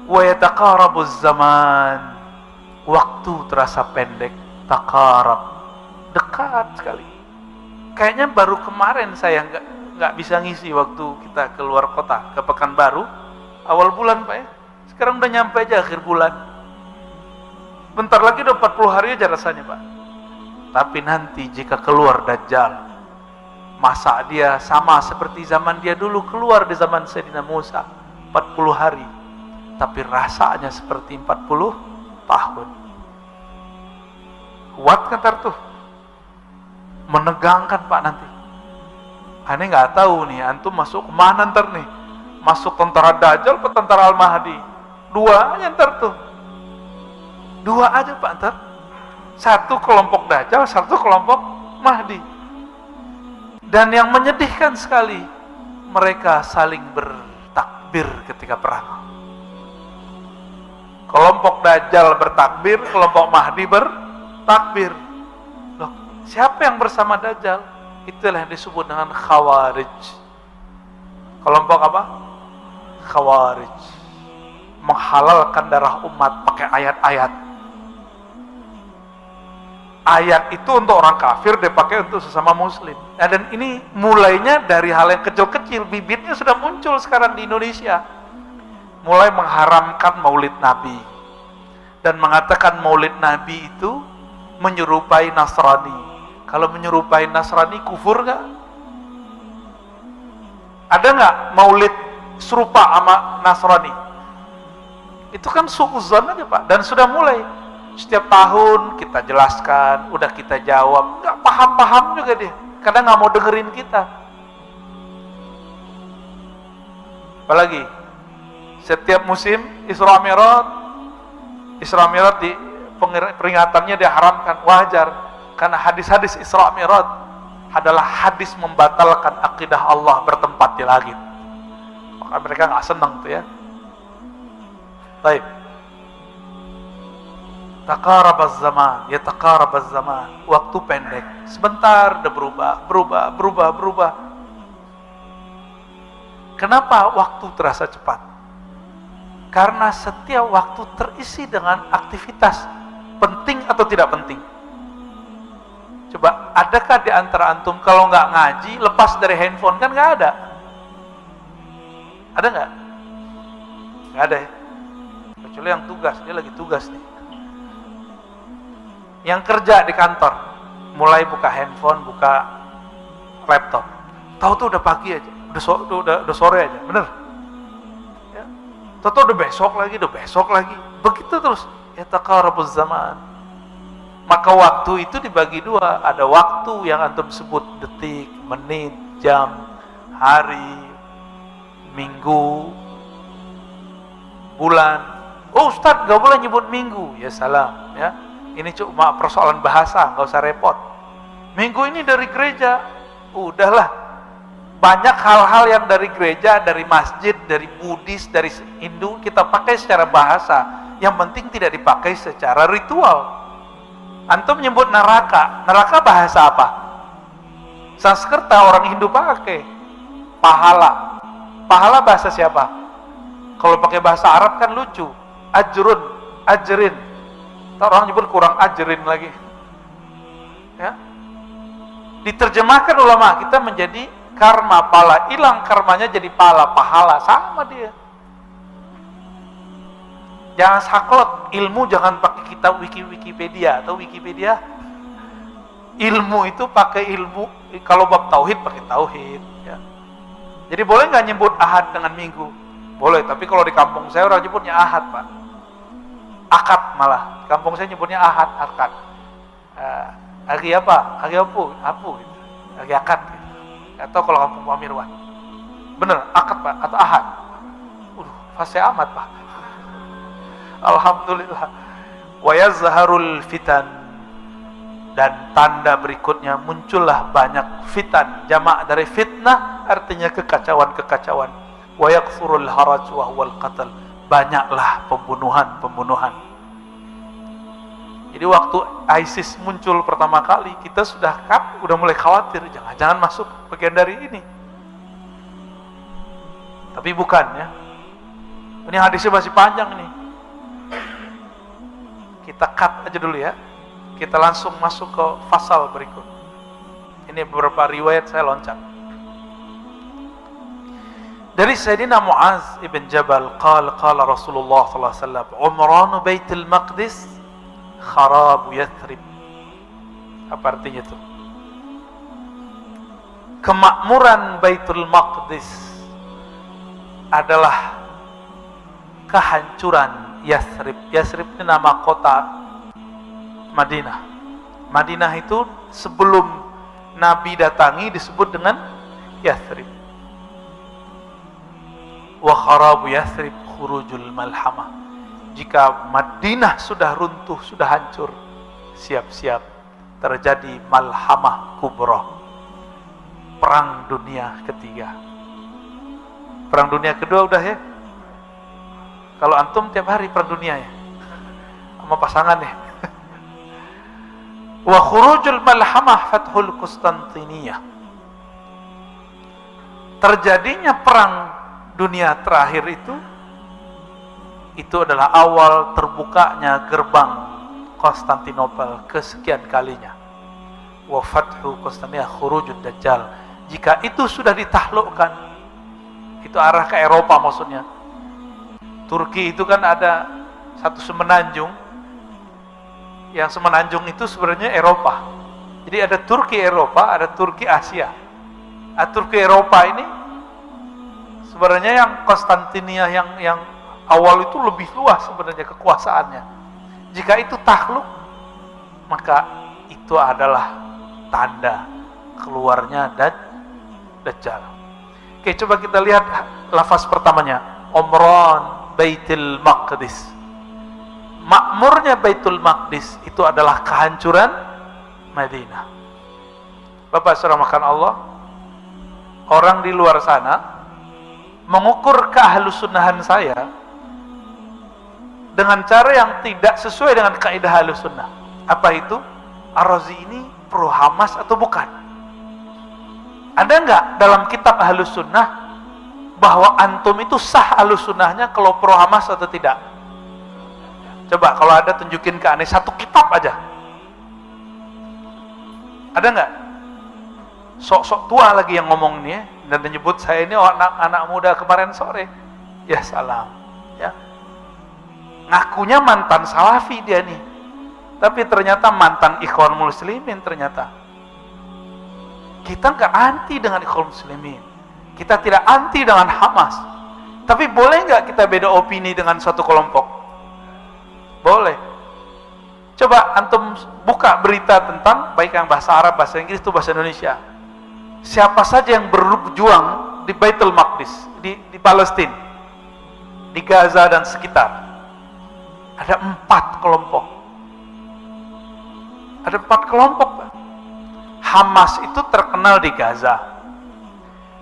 Wa yataqarabuz zaman, waktu terasa pendek. Taqarab, dekat sekali. Kayaknya baru kemarin saya nggak bisa ngisi waktu kita keluar kota ke Pekanbaru awal bulan Pak ya. Sekarang udah nyampe aja akhir bulan. Bentar lagi udah 40 hari aja rasanya Pak. Tapi nanti jika keluar Dajjal, masa dia sama seperti zaman dia dulu keluar di zaman Sayyidina Musa, 40 hari. Tapi rasanya seperti 40 tahun. Kuat kan tuh? Menegangkan Pak nanti. Aneh nggak tahu nih, antum masuk kemana ntar nih? Masuk tentara Dajjal atau tentara Al-Mahdi? Dua aja ntar tuh. Dua aja Pak ntar. Satu kelompok Dajjal, satu kelompok Mahdi. Dan yang menyedihkan sekali, mereka saling bertakbir ketika perang. Kelompok Dajjal bertakbir, kelompok Mahdi bertakbir. Loh, siapa yang bersama Dajjal? Itulah yang disebut dengan Khawarij. Kelompok apa? Khawarij. Menghalalkan darah umat pakai ayat-ayat. Ayat itu untuk orang kafir, dipakai untuk sesama muslim. Nah, dan ini mulainya dari hal yang kecil-kecil, bibitnya sudah muncul sekarang di Indonesia. Mulai mengharamkan maulid Nabi dan mengatakan maulid Nabi itu menyerupai Nasrani. Kalau menyerupai Nasrani kufur nggak? Ada nggak maulid serupa sama Nasrani? Itu kan suuzon aja Pak. Dan sudah mulai setiap tahun kita jelaskan, udah kita jawab, nggak paham-paham juga dia. Kadang nggak mau dengerin kita. Apalagi setiap musim Isra Mi'raj di peringatannya diharamkan, wajar, karena hadis-hadis Isra Mi'raj adalah hadis membatalkan akidah Allah bertempat di langit. Maka mereka nggak senang tuh ya. Baik. Taqarabaz zaman, yataqarabaz zaman. Waktu pendek, sebentar udah berubah. Kenapa waktu terasa cepat? Karena setiap waktu terisi dengan aktivitas penting atau tidak penting. Coba, adakah di antara antum kalau nggak ngaji lepas dari handphone? Kan nggak ada. Ada nggak? Nggak ada ya. Kecuali yang tugas, dia lagi tugas nih. Yang kerja di kantor, mulai buka handphone, buka laptop. Tahu tuh udah pagi aja, udah sore aja, bener? Ya. Tahu udah besok lagi, begitu terus. Ya taqarabuz zaman. Maka waktu itu dibagi dua, ada waktu yang antum sebut detik, menit, jam, hari, minggu, bulan. Oh Ustadz, gak boleh nyebut minggu. Ya salam, ya. Ini cuma persoalan bahasa, nggak usah repot. Minggu ini dari gereja, udahlah. Banyak hal-hal yang dari gereja, dari masjid, dari Buddhis, dari Hindu kita pakai secara bahasa. Yang penting tidak dipakai secara ritual. Antum menyebut neraka bahasa apa? Sanskerta orang Hindu pakai. Pahala bahasa siapa? Kalau pakai bahasa Arab kan lucu. Ajrin. Orang nyebut kurang ajrin lagi. Ya. Diterjemahkan ulama kita menjadi karma, pala. Hilang karmanya jadi pahala, sama dia. Jangan saklek, ilmu jangan pakai kitab Wikipedia atau Wikipedia. Ilmu itu pakai ilmu, kalau bab tauhid pakai tauhid, ya. Jadi boleh nggak nyebut ahad dengan minggu? Boleh, tapi kalau di kampung saya orang nyebutnya ahad, Pak. Akad malah, kampung saya nyebutnya akad. Hari apa? Hari apu gitu. Hari akad gitu. Atau kalau kampung Pak Mirwan, bener akad Pak atau ahad. Fase amat Pak. Alhamdulillah. Wa yazharul fitan, dan tanda berikutnya muncullah banyak fitan. Jamak dari fitnah artinya kekacauan. Wa yakthurul haraj wa huwal qatl, banyaklah pembunuhan. Jadi waktu ISIS muncul pertama kali, kita udah mulai khawatir, jangan masuk bagian dari ini. Tapi bukan ya. Ini hadisnya masih panjang ini. Kita cut aja dulu ya. Kita langsung masuk ke fasal berikut. Ini beberapa riwayat saya loncat. Dari Sayyidina Mu'az ibn Jabal qala Rasulullah sallallahu alaihi wasallam umranu Baitul Maqdis kharabu Yathrib. Apa artinya itu? Kemakmuran Baitul Maqdis adalah kehancuran Yathrib. Yathrib itu nama kota Madinah. Madinah itu sebelum Nabi datangi disebut dengan Yathrib. Wa kharabu Yathrib khurujul malhamah. Jika Madinah sudah runtuh, sudah hancur, siap-siap terjadi malhamah kubra, perang dunia ketiga. Perang dunia kedua udah ya. Kalau antum tiap hari perang dunia ya, sama pasangan ya. Wa khurujul malhamah fathul Konstantiniyah. Terjadinya perang dunia terakhir itu adalah awal terbukanya gerbang Konstantinopel kesekian kalinya. Wa fathu Konstantiniyah khurujud dajjal. Jika itu sudah ditaklukkan, itu arah ke Eropa maksudnya. Turki itu kan ada satu semenanjung, yang semenanjung itu sebenarnya Eropa. Jadi ada Turki Eropa, ada Turki Asia. Turki Eropa ini sebenarnya yang Konstantinia yang awal itu lebih luas sebenarnya kekuasaannya. Jika itu takluk, maka itu adalah tanda keluarnya Dajjal. Oke, coba kita lihat lafaz pertamanya. Umran Baitul Maqdis. Makmurnya Baitul Maqdis itu adalah kehancuran Madinah. Bapak saudara makan Allah, orang di luar sana mengukur keahlussunnahan saya dengan cara yang tidak sesuai dengan kaidah ahlussunnah. Apa itu? Ar-Razi ini pro Hamas atau bukan? Ada nggak dalam kitab ahlussunnah bahwa antum itu sah ahlussunnahnya kalau pro Hamas atau tidak? Coba kalau ada tunjukin ke aneh satu kitab aja. Ada nggak? Sok-sok tua lagi yang ngomong nih ya, dan menyebut saya ini anak muda kemarin sore. Ya salam. Ya. Ngakunya mantan salafi dia nih, tapi ternyata mantan ikhwan muslimin ternyata. Kita nggak anti dengan ikhwan muslimin, kita tidak anti dengan Hamas, tapi boleh nggak kita beda opini dengan suatu kelompok? Boleh. Coba antum buka berita tentang baik yang bahasa Arab, bahasa Inggris, itu bahasa Indonesia. Siapa saja yang berjuang di Baitul Maqdis, di Palestina, di Gaza dan sekitar, ada 4 kelompok. Ada 4 kelompok. Hamas itu terkenal di Gaza.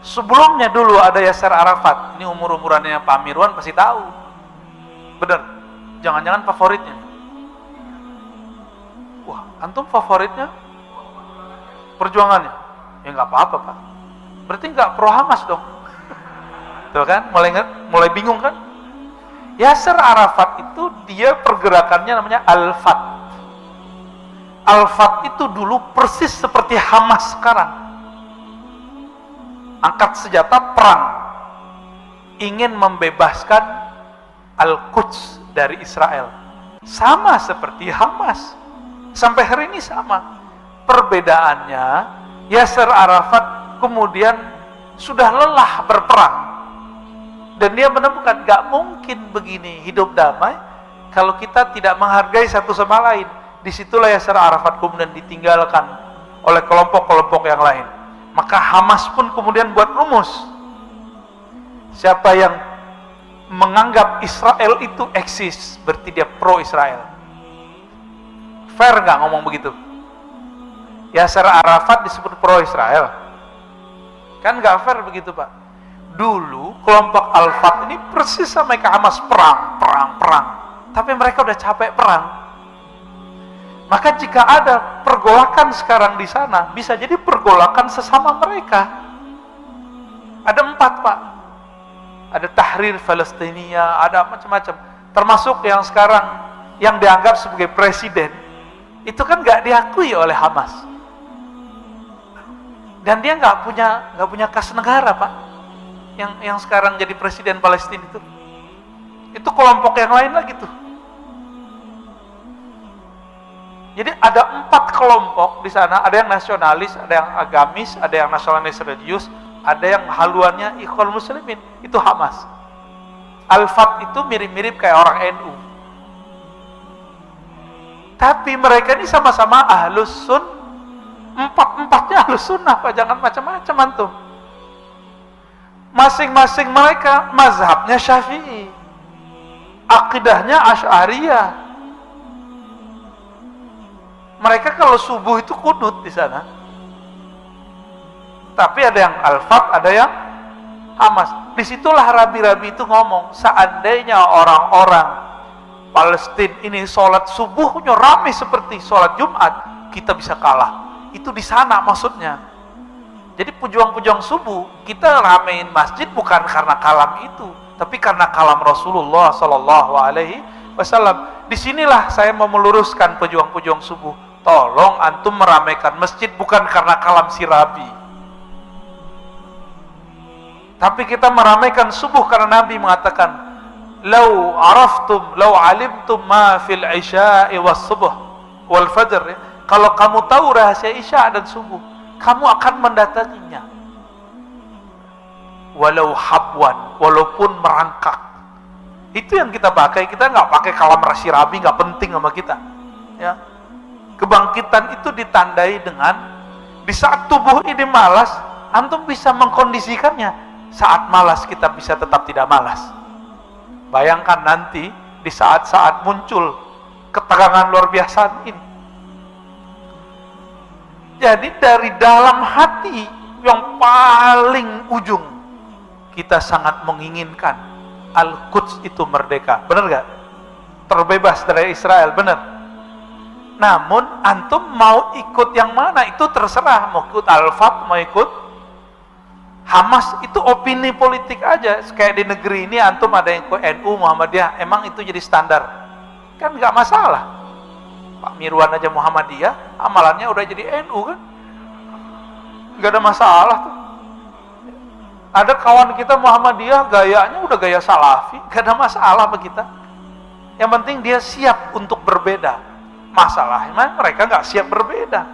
Sebelumnya dulu ada Yasser Arafat. Ini umur-umurannya Pak Mirwan pasti tahu. Bener. Jangan-jangan favoritnya. Wah, antum favoritnya perjuangannya? Ya nggak apa-apa Pak. Berarti nggak pro Hamas dong. Tuh kan, mulai bingung kan? Yasser Arafat itu dia pergerakannya namanya Al-Fat. Al-Fat itu dulu persis seperti Hamas sekarang. Angkat senjata perang. Ingin membebaskan Al-Quds dari Israel. Sama seperti Hamas. Sampai hari ini sama. Perbedaannya, Yasser Arafat kemudian sudah lelah berperang. Dan dia menemukan gak mungkin begini hidup damai kalau kita tidak menghargai satu sama lain. Disitulah Yasser Arafat kemudian ditinggalkan oleh kelompok-kelompok yang lain. Maka Hamas pun kemudian buat rumus. Siapa yang menganggap Israel itu eksis, berarti dia pro Israel. Fair nggak ngomong begitu? Yasser Arafat disebut pro Israel. Kan nggak fair begitu Pak. Dulu kelompok Al-Fat ini persis sama kayak Hamas, perang. Tapi mereka udah capek perang. Maka jika ada pergolakan sekarang di sana, bisa jadi pergolakan sesama mereka. Ada 4 Pak. ada Tahrir Palestina, ada macam-macam. Termasuk yang sekarang yang dianggap sebagai presiden, itu kan nggak diakui oleh Hamas. Dan dia nggak punya kas negara, Pak. Yang sekarang jadi presiden Palestina itu kelompok yang lain lagi tuh. Jadi ada 4 kelompok di sana, ada yang nasionalis, ada yang agamis, ada yang nasionalis religius, ada yang haluannya Ikhwan Muslimin, itu Hamas. Al-Fat itu mirip-mirip kayak orang NU. Tapi mereka ini sama-sama ahlus sun, 4-4-nya ahlus sunnah, Pak, jangan macam-macam antum. Masing-masing mereka mazhabnya Syafi'i, akidahnya Asy'ariyah. Mereka kalau subuh itu kunut di sana. Tapi ada yang Al-Fat, ada yang Hamas. Disitulah rabi-rabi itu ngomong, seandainya orang-orang Palestina ini sholat subuhnya ramai seperti sholat Jumat, kita bisa kalah. Itu di sana maksudnya. Jadi pejuang-pejuang subuh, kita ramein masjid bukan karena kalam itu, tapi karena kalam Rasulullah Sallallahu Alaihi Wasallam. Disinilah saya mau meluruskan pejuang-pejuang subuh. Tolong antum meramaikan masjid bukan karena kalam si Rabi, tapi kita meramaikan subuh karena Nabi mengatakan, "Lau araftum, lau alimtum ma fil isya'i was subuh wal fajr." Kalau kamu tahu rahasia isya dan subuh, kamu akan mendatanginya. Walau habwan, walaupun merangkak. Itu yang kita pakai. Kita nggak pakai kalam rasi Rabi, nggak penting sama kita. Ya. Kebangkitan itu ditandai dengan di saat tubuh ini malas, antum bisa mengkondisikannya. Saat malas kita bisa tetap tidak malas. Bayangkan nanti di saat-saat muncul ketegangan luar biasa ini. Jadi dari dalam hati yang paling ujung kita sangat menginginkan Al-Quds itu merdeka. Benar gak? Terbebas dari Israel, benar. Namun antum mau ikut yang mana itu terserah. Mau ikut Al-Fat, mau ikut Hamas, itu opini politik aja. Kayak di negeri ini antum ada yang ke NU, Muhammadiyah, emang itu jadi standar? Kan nggak masalah. Pak Mirwan aja Muhammadiyah, amalannya udah jadi NU kan? Nggak ada masalah tuh. Ada kawan kita Muhammadiyah, gayanya udah gaya Salafi, nggak ada masalah bagi kita. Yang penting dia siap untuk berbeda. Masalahnya mereka nggak siap berbeda.